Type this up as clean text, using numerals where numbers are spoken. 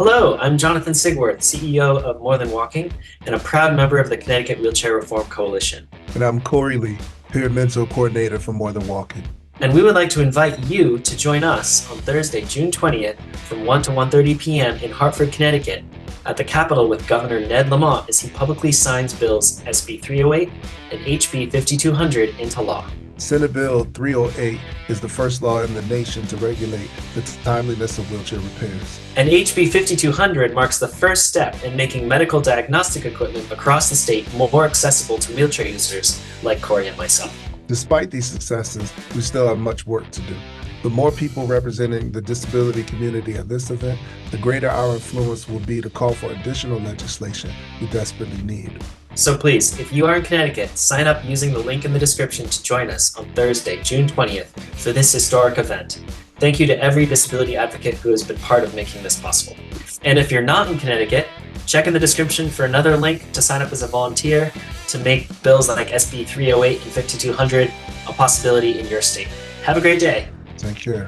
Hello, I'm Jonathan Sigworth, CEO of More Than Walking and a proud member of the Connecticut Wheelchair Reform Coalition. And I'm Corey Lee, Peer Mentor Coordinator for More Than Walking. And we would like to invite you to join us on Thursday, June 20th from 1 to 1:30 p.m. in Hartford, Connecticut at the Capitol with Governor Ned Lamont as he publicly signs bills SB 308 and HB 5200 into law. Senate Bill 308 is the first law in the nation to regulate the timeliness of wheelchair repairs. And HB 5200 marks the first step in making medical diagnostic equipment across the state more accessible to wheelchair users like Corey and myself. Despite these successes, we still have much work to do. The more people representing the disability community at this event, the greater our influence will be to call for additional legislation we desperately need. So please, if you are in Connecticut, sign up using the link in the description to join us on Thursday, June 20th for this historic event. Thank you to every disability advocate who has been part of making this possible. And if you're not in Connecticut, check in the description for another link to sign up as a volunteer to make bills like SB 308 and 5200 a possibility in your state. Have a great day. Take care.